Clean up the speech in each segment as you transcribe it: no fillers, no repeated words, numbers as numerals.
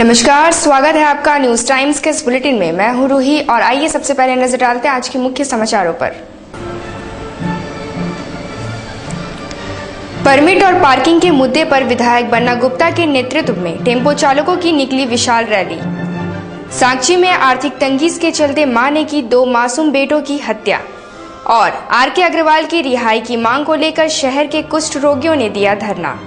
नमस्कार, स्वागत है आपका न्यूज टाइम्स के इस बुलेटिन में। मैं हूं रूही और आइए सबसे पहले नजर डालते हैं आज के मुख्य समाचारों पर। परमिट और पार्किंग के मुद्दे पर विधायक बन्ना गुप्ता के नेतृत्व में टेम्पो चालकों की निकली विशाल रैली। सांची में आर्थिक तंगी के चलते मां ने की 2 मासूम बेटों की हत्या। और आर.के. अग्रवाल की रिहाई की मांग को लेकर शहर के कुष्ठ रोगियों ने दिया धरना।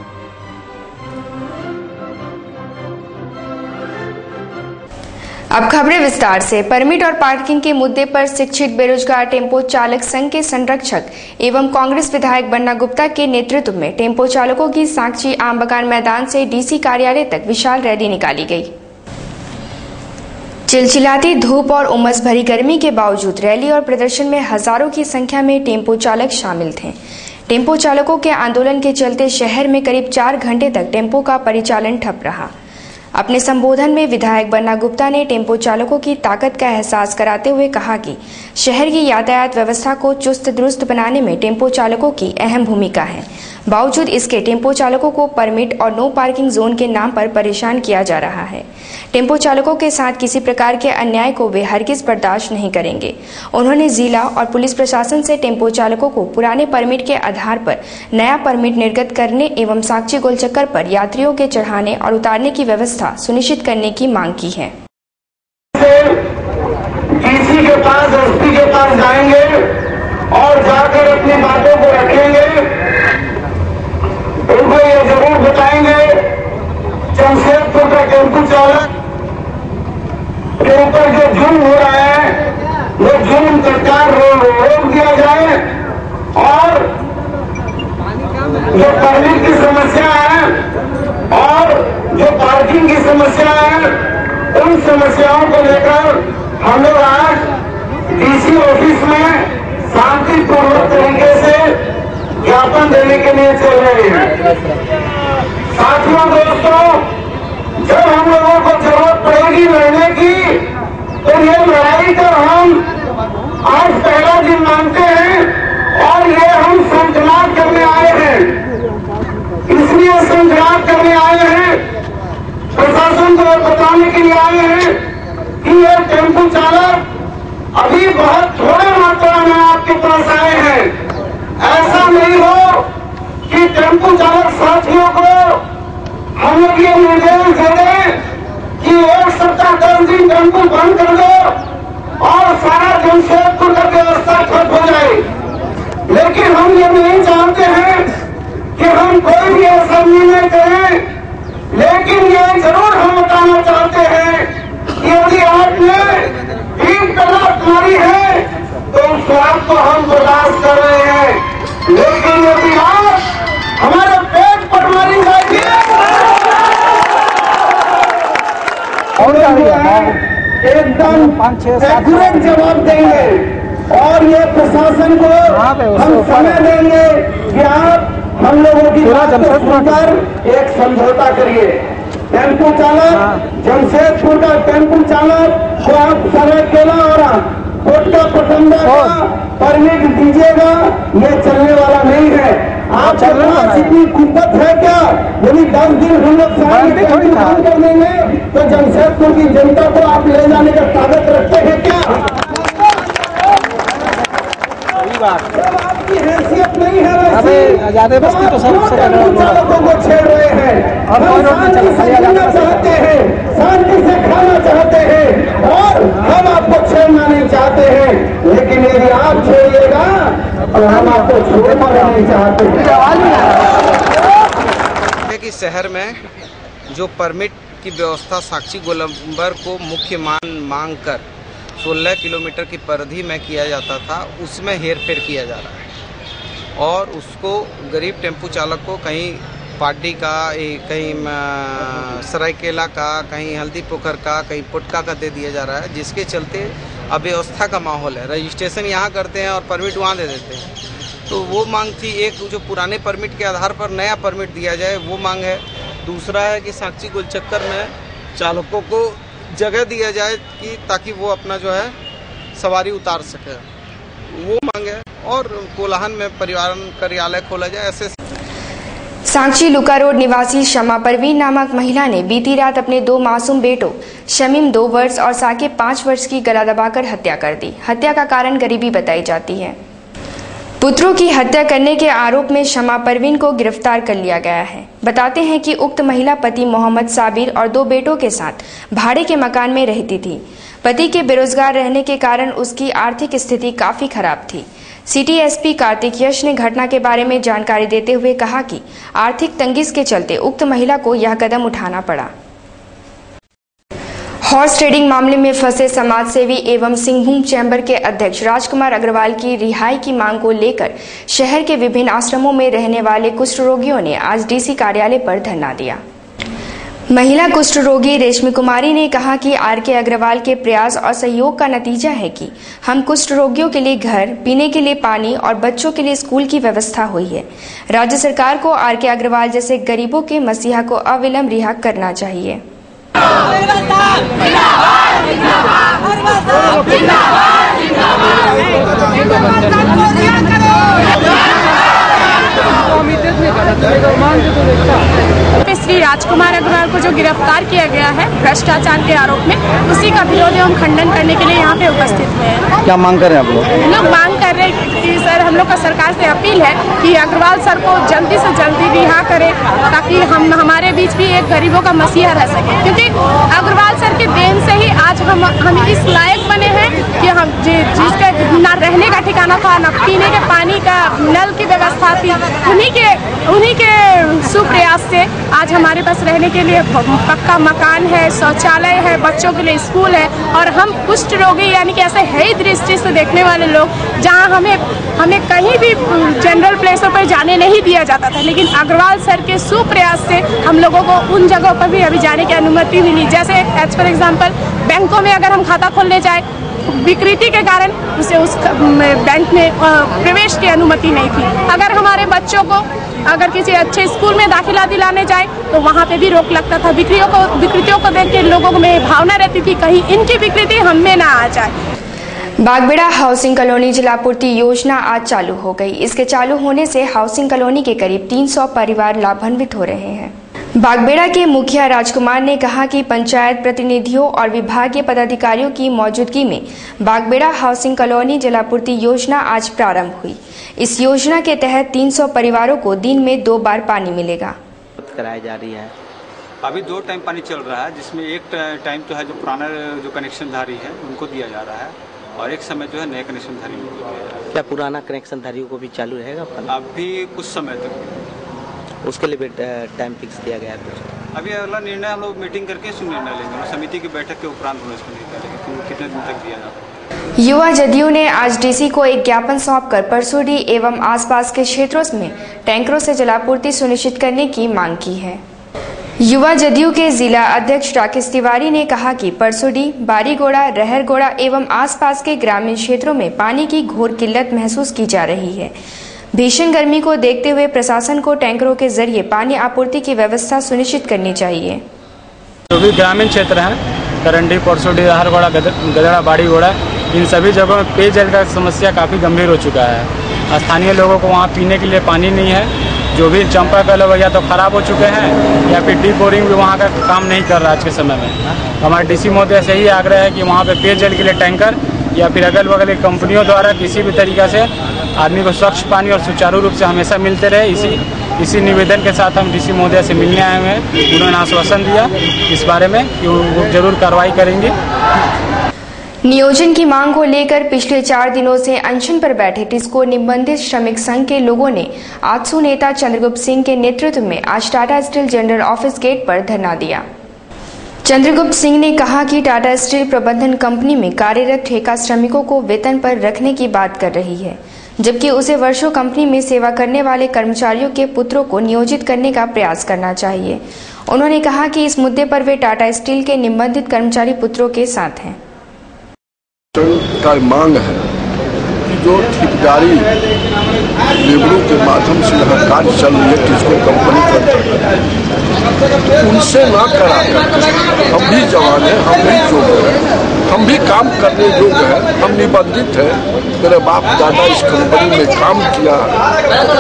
अब खबरें विस्तार से। परमिट और पार्किंग के मुद्दे पर शिक्षित बेरोजगार टेम्पो चालक संघ के संरक्षक एवं कांग्रेस विधायक बन्ना गुप्ता के नेतृत्व में टेम्पो चालकों की सांची आम बगान मैदान से डीसी कार्यालय तक विशाल रैली निकाली गई। चिलचिलाती धूप और उमस भरी गर्मी के बावजूद रैली और प्रदर्शन में हजारों की संख्या में टेम्पो चालक शामिल थे। टेम्पो चालकों के आंदोलन के चलते शहर में करीब 4 घंटे तक टेम्पो का परिचालन ठप रहा। अपने संबोधन में विधायक बन्ना गुप्ता ने टेम्पो चालकों की ताकत का एहसास कराते हुए कहा कि शहर की यातायात व्यवस्था को चुस्त दुरुस्त बनाने में टेम्पो चालकों की अहम भूमिका है। बावजूद इसके टेम्पो चालकों को परमिट और नो पार्किंग जोन के नाम पर परेशान किया जा रहा है। टेम्पो चालकों के साथ किसी प्रकार के अन्याय को वे हरगिज बर्दाश्त नहीं करेंगे। उन्होंने जिला और पुलिस प्रशासन से टेम्पो चालकों को पुराने परमिट के आधार पर नया परमिट निर्गत करने एवं साक्षी गोलचक्कर पर यात्रियों के चढ़ाने और उतारने की व्यवस्था सुनिश्चित करने की मांग की है। डीसी के पास, एसपी के पास जाएंगे और जाकर अपनी बातों को रखेंगे। उनको ये जरूर बताएंगे जमशेदपुर का टेम्पो चालक के ऊपर जो जुल्म हो रहा है वो जुल्म तत्काल रोक दिया जाए और जो परमिट की समस्या है और जो पार्किंग की समस्या है उन समस्याओं को लेकर हम लोग आज डीसी ऑफिस में शांतिपूर्वक तरीके से ज्ञापन देने के लिए चल रहे हैं। साथियों, दोस्तों, जब हम लोगों को जरूरत पड़ेगी लड़ने की तो ये लड़ाई का हम आज पहला दिन मानते हैं और ये हम संकल्प करने आए हैं। इसलिए संकल्प करने आए हैं, प्रशासन को बताने के लिए आए हैं कि ये टेम्पो चालक अभी बहुत थोड़े मात्रा में आपके पास आए हैं। ऐसा नहीं हो कि टेम्पो चालक साथियों को हम लोग ये निर्देश दे दें कि 1 सप्ताह 10 दिन टेम्पो बंद कर दो और सारा जमशेदपुर का व्यवस्था ठप हो जाए। लेकिन हम ये नहीं चाहते हैं कि हम कोई भी ऐसा निर्णय करें, लेकिन ये जरूर हम बताना चाहते हैं कि यदि आपने 3 तलाक मारी है तो उस बात को हम बर्दाश्त कर रहे हैं। लेकिन यदि आप हमारे पेट पर मारी जाएगी एकदम एक्यूरेट जवाब देंगे और ये प्रशासन को हम समय देंगे कि आप हम लोगों की बात को सुनकर एक समझौता करिए। टेम्पो चालक, जमशेदपुर का टेम्पो चालक को आप सरायकेला और कोटका पटंगा का परमिट दीजिएगा, ये चलने वाला नहीं है। आपके पास इतनी कुव्वत है क्या? यदि 10 दिन हम लोग बंद कर देंगे तो जमशेदपुर की जनता को आप ले जाने का ताकत रखते हैं क्या? आपकी हैसियत नहीं है वैसे बस्ती तो चालकों को छेड़ रहे हैं। हम शांति से जीना चाहते हैं, शांति से खाना चाहते हैं और हम आपको छेड़ना नहीं चाहते हैं। लेकिन यदि आप छोड़िएगा तो हम आपको छोड़ना नहीं चाहते हैं। कि शहर में जो परमिट की व्यवस्था साक्षी गोलंबर को मुख्य मांग कर 16 किलोमीटर की परिधि में किया जाता था, उसमें हेरफेर किया जा रहा है और उसको गरीब टेम्पो चालक को कहीं पार्टी का, कहीं सरायकेला का, कहीं हल्दी पोखर का, कहीं पुटका का दे दिया जा रहा है, जिसके चलते अव्यवस्था का माहौल है। रजिस्ट्रेशन यहाँ करते हैं और परमिट वहाँ दे देते हैं। तो वो मांग थी, एक जो पुराने परमिट के आधार पर नया परमिट दिया जाए वो मांग है। दूसरा है कि साक्षी गोलचक्कर में चालकों को जगह दिया जाए कि ताकि वो अपना जो है सवारी उतार सके, वो मांग है। और कोलाहन में परिवहन कार्यालय खोला जाए। ऐसे सांची लुका रोड निवासी शमा परवीन नामक महिला ने बीती रात अपने 2 मासूम बेटों शमीम 2 वर्ष और साकिब 5 वर्ष की गला दबाकर हत्या कर दी। हत्या का कारण गरीबी बताई जाती है। पुत्रों की हत्या करने के आरोप में शमा परवीन को गिरफ्तार कर लिया गया है। बताते हैं कि उक्त महिला पति मोहम्मद साबिर और 2 बेटों के साथ भाड़े के मकान में रहती थी। पति के बेरोजगार रहने के कारण उसकी आर्थिक स्थिति काफी खराब थी। सिटी एसपी कार्तिक यश ने घटना के बारे में जानकारी देते हुए कहा कि आर्थिक तंगी के चलते उक्त महिला को यह कदम उठाना पड़ा। हॉर्स ट्रेडिंग मामले में फंसे समाजसेवी एवं सिंहभूम चैम्बर के अध्यक्ष राजकुमार अग्रवाल की रिहाई की मांग को लेकर शहर के विभिन्न आश्रमों में रहने वाले कुष्ठ रोगियों ने आज डीसी कार्यालय पर धरना दिया। महिला कुष्ठ रोगी रेशमी कुमारी ने कहा कि आर.के. अग्रवाल के प्रयास और सहयोग का नतीजा है कि हम कुष्ठ रोगियों के लिए घर, पीने के लिए पानी और बच्चों के लिए स्कूल की व्यवस्था हुई है। राज्य सरकार को आर.के. अग्रवाल जैसे गरीबों के मसीहा को अविलंब रिहा करना चाहिए। श्री राजकुमार अग्रवाल को जो गिरफ्तार किया गया है भ्रष्टाचार के आरोप में, उसी का विरोध एवं खंडन करने के लिए यहाँ पे उपस्थित हुए हैं। क्या मांग कर रहे हैं आप लोग? हम लोग मांग कर रहे हैं कि सर, हम लोग का सरकार से अपील है कि अग्रवाल सर को जल्दी से जल्दी रिहा करें, ताकि हमारे बीच भी एक गरीबों का मसीहा रह सके। क्योंकि अग्रवाल सर के देन से ही आज हम इस लायक बने हैं कि हम जिसका ना रहने का ठिकाना था, ना पीने के पानी का नल की व्यवस्था थी, उन्हीं के सुप्रयास से आज हमारे पास रहने के लिए पक्का मकान है, शौचालय है, बच्चों के लिए स्कूल है। और हम कुष्ठ रोगी यानी कि ऐसे है दृष्टि से देखने वाले लोग, जहां हमें कहीं भी जनरल प्लेसों पर जाने नहीं दिया जाता था, लेकिन अग्रवाल सर के सुप्रयास से हम लोगों को उन जगहों पर भी अभी जाने की अनुमति मिली। जैसे एज फॉर एग्जाम्पल बैंकों में अगर हम खाता खोलने जाए, विकृति के कारण उसे उस बैंक में प्रवेश की अनुमति नहीं थी। अगर हमारे बच्चों को अगर किसी अच्छे स्कूल में दाखिला दिलाने जाए तो वहाँ पे भी रोक लगता था। विकृतियों को देख के लोगों में भावना रहती थी कहीं इनकी विकृति हम में ना आ जाए। बागबेड़ा हाउसिंग कॉलोनी जलापूर्ति योजना आज चालू हो गई। इसके चालू होने से हाउसिंग कॉलोनी के करीब 300 परिवार लाभान्वित हो रहे हैं। बागबेड़ा के मुखिया राजकुमार ने कहा कि पंचायत प्रतिनिधियों और विभागीय पदाधिकारियों की मौजूदगी में बागबेड़ा हाउसिंग कॉलोनी जलापूर्ति योजना आज प्रारंभ हुई। इस योजना के तहत 300 परिवारों को दिन में 2 बार पानी मिलेगा। कराई जा रही है। अभी 2 टाइम पानी चल रहा है, जिसमें एक टाइम तो है जो पुराना जो कनेक्शनधारी है उनको दिया जा रहा है, और एक समय जो है नए कनेक्शनधारी को दिया जा रहा है। क्या पुराना कनेक्शनधारियों को भी चालू रहेगा? अभी कुछ समय तक उसके लिए टाइम फिक्स किया गया है। अभी अगला निर्णय हम लोग मीटिंग करके निर्णय लेंगे, समिति की बैठक के उपरांत हम इसको निकालेंगे कि कितने दिन तक दिया जाता है। युवा जदयू ने आज डीसी को एक ज्ञापन सौंपकर परसोडी एवं आसपास के क्षेत्रों में टैंकरों से जलापूर्ति सुनिश्चित करने की मांग की है। युवा जदयू के जिला अध्यक्ष राकेश तिवारी ने कहा कि परसोडी, बारीगोड़ा, रहरगोड़ा एवं आसपास के ग्रामीण क्षेत्रों में पानी की घोर किल्लत महसूस की जा रही है। भीषण गर्मी को देखते हुए प्रशासन को टैंकरों के जरिए पानी आपूर्ति की व्यवस्था सुनिश्चित करनी चाहिए। जो भी ग्रामीण क्षेत्र हैं, करंडी, परसोडी, रहरगोड़ा, गदड़ा, बाड़ीगोड़ा, इन सभी जगहों में पेयजल का समस्या काफ़ी गंभीर हो चुका है। स्थानीय लोगों को वहाँ पीने के लिए पानी नहीं है। जो भी चापाकल या तो ख़राब हो चुके हैं या फिर डीप बोरिंग भी वहाँ का काम नहीं कर रहा आज के समय में। हमारे डीसी महोदय से यही आग्रह है कि वहाँ पे पेयजल के लिए टैंकर या फिर अगल बगल की कंपनियों द्वारा किसी भी तरीक़ा से आदमी को स्वच्छ पानी और सुचारू रूप से हमेशा मिलते रहे। इसी निवेदन के साथ हम डीसी महोदय से मिलने आए हुए हैं। उन्होंने आश्वासन दिया इस बारे में कि वो जरूर कार्रवाई करेंगे। नियोजन की मांग को लेकर पिछले 4 दिनों से अनशन पर बैठे टिस्को निबंधित श्रमिक संघ के लोगों ने आजसू नेता चंद्रगुप्त सिंह के नेतृत्व में आज Tata steel general office gate पर धरना दिया। चंद्रगुप्त सिंह ने कहा कि टाटा स्टील प्रबंधन कंपनी में कार्यरत ठेका श्रमिकों को वेतन पर रखने की बात कर रही है, जबकि उसे वर्षों कंपनी में सेवा करने वाले कर्मचारियों के पुत्रों को नियोजित करने का प्रयास करना चाहिए। उन्होंने कहा कि इस मुद्दे पर वे टाटा स्टील के निबंधित कर्मचारी पुत्रों के साथ हैं। का मांग है कि जो ठेकेदारी लेबरों के माध्यम से यहाँ कार्य चल रही है, किसको कंपनी करता है, उनसे ना करा कर हम भी जवान हैं, हम भी योग्य हैं, हम भी काम करने योग्य हैं, हम निबंधित हैं, मेरे बाप दादा इस कंपनी में काम किया,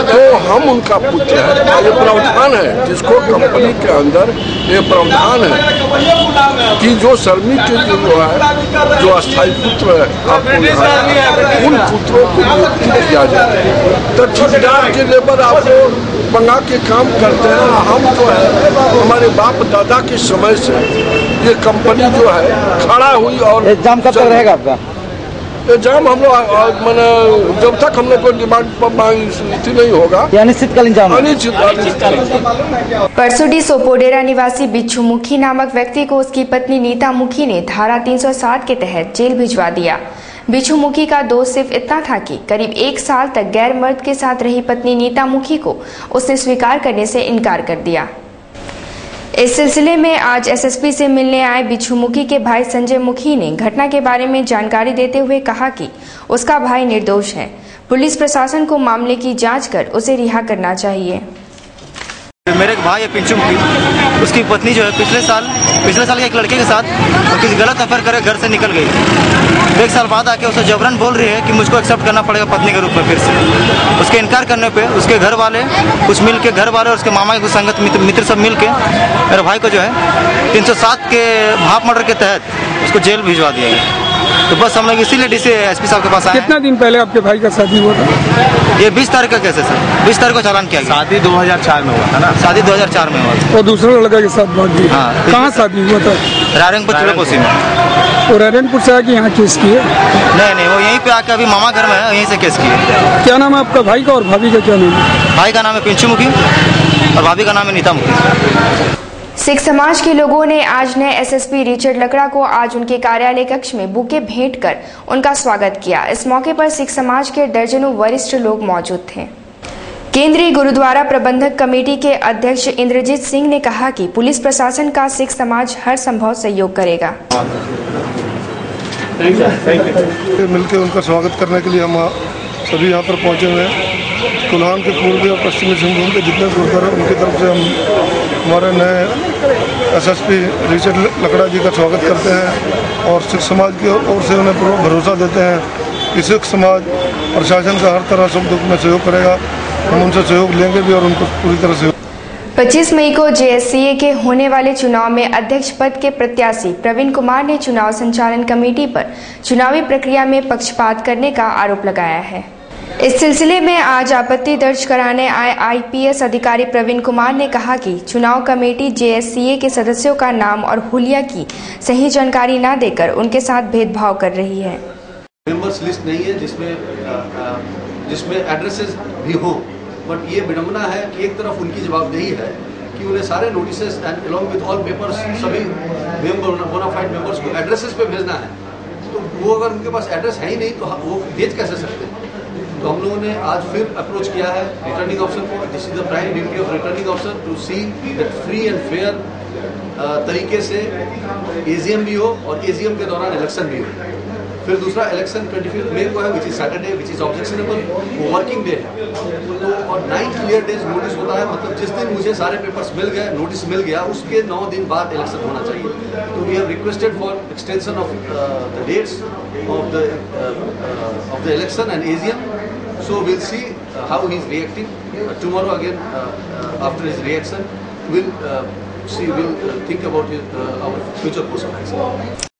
तो हम उनका पुत्र है। ये प्रावधान है, जिसको कंपनी के अंदर ये प्रावधान है कि जो श्रमिक के जो है, जो अस्थायी पुत्र है, आपको यहाँ उन पुत्रों को नियुक्ति किया जाए। तो ठेकेदार के लेबर आपको मंगा के काम करते हैं। हम जो है हमारे बाप दादा के समय से ये कंपनी जो है खड़ा हुई। और एग्जाम कब तक रहेगा आपका? एग्जाम हम लोग मैंने जब तक हम लोग को डिमांड मांग नहीं होगा, अनिश्चितकालीन जाम। परसोडी सोपोडेरा निवासी बिच्छू मुखी नामक व्यक्ति को उसकी पत्नी नीता मुखी ने धारा 360 के तहत जेल भिजवा दिया। बिच्छू मुखी का दोष सिर्फ इतना था कि करीब 1 साल तक गैर मर्द के साथ रही पत्नी नीता मुखी को उसने स्वीकार करने से इनकार कर दिया। इस सिलसिले में आज एसएसपी से मिलने आए बिच्छू मुखी के भाई संजय मुखी ने घटना के बारे में जानकारी देते हुए कहा कि उसका भाई निर्दोष है। पुलिस प्रशासन को मामले की जांच कर उसे रिहा करना चाहिए। मेरे भाई है पिंचू मुखी, उसकी पत्नी जो है पिछले साल एक लड़के के साथ तो किसी गलत अफेयर करे घर से निकल गई। 1 साल बाद आके उसे जबरन बोल रही है कि मुझको एक्सेप्ट करना पड़ेगा पत्नी के रूप में फिर से। उसके इनकार करने पे उसके घर वाले कुछ मिल के, घर वाले और उसके मामा के कुछ संगत मित्र सब मिल के मेरे भाई को जो है 307 के भाप मर्डर के तहत उसको जेल भिजवा दिया गया। तो बस हम लोग इसीलिए डीसी एसपी साहब के पास आए। कितना दिन पहले आपके भाई का शादी हुआ था? ये 20 तारीख का केस है सर, 20 तारीख को चालान किया गया। शादी 2004 में हुआ था ना? शादी 2004 में हुआ था। और दूसरे लड़का के साथ बात की? हाँ। कहाँ शादी हुआ था? रायरंगपुर चिड़ोकोसी में। और रायरंगपुर से आके यहाँ केस किए? नहीं, वो यहीं पे आके अभी मामा घर में है, यहीं से केस किए। क्या नाम है आपका भाई का और भाभी का क्या नाम है? भाई का नाम है पिंचू मुखी और भाभी का नाम है नीता मुखी। सिख समाज के लोगों ने आज नए एसएसपी रिचर्ड लकड़ा को आज उनके कार्यालय कक्ष में बुके भेंट कर उनका स्वागत किया। इस मौके पर सिख समाज के दर्जनों वरिष्ठ लोग मौजूद थे। केंद्रीय गुरुद्वारा प्रबंधक कमेटी के अध्यक्ष इंद्रजीत सिंह ने कहा कि पुलिस प्रशासन का सिख समाज हर संभव सहयोग करेगा। मिलकर उनका स्वागत करने के लिए हम सभी यहाँ पर पहुँचे हुए हैं। कोल्हान के पूर्वी और पश्चिमी सिंहभूम के जितने गुरुद्वारा उनकी तरफ से हम हमारे नए एसएसपी रिचर्ड लकड़ा जी का स्वागत करते हैं और सिख समाज की ओर से उन्हें पूरा भरोसा देते हैं कि सिख समाज प्रशासन का हर तरह सुख दुख में सहयोग करेगा। हम उनसे सहयोग लेंगे भी और उनको पूरी तरह से। 25 मई को जेएससीए के होने वाले चुनाव में अध्यक्ष पद के प्रत्याशी प्रवीण कुमार ने चुनाव संचालन कमेटी पर चुनावी प्रक्रिया में पक्षपात करने का आरोप लगाया है। इस सिलसिले में आज आपत्ति दर्ज कराने आए आईपीएस अधिकारी प्रवीण कुमार ने कहा कि चुनाव कमेटी जेएससीए के सदस्यों का नाम और हुलिया की सही जानकारी न देकर उनके साथ भेदभाव कर रही है। मेंबर्स लिस्ट नहीं है जिसमें एड्रेसेस भी हों, बट ये विडंबना है कि एक तरफ उनकी जवाबदेही है कि उन्हें सारे notices and along with all papers सभी बोनाफाइड मेंबर्स को एड्रेसेस पे भेजना है। तो वो अगर उनके पास एड्रेस है ही नहीं तो वो भेज कैसे सकते हैं? तो हम लोगों ने आज फिर अप्रोच किया है रिटर्निंग ऑफिसर को। This is the prime duty of returning officer to see that free and fair तरीके से एजीएम भी हो और एजीएम के दौरान इलेक्शन भी हो। फिर दूसरा इलेक्शन 25 मई को है which is Saturday, which is objectionable, वो वर्किंग डे है। तो और 9 क्लियर डेज नोटिस होता है, मतलब जिस दिन मुझे सारे पेपर्स मिल गए, नोटिस मिल गया, उसके 9 दिन बाद इलेक्शन होना चाहिए। तो we have requested for extension of the dates of the election and AGM. So we'll see how he's reacting. Tomorrow again, after his reaction, we'll think about our future course of action.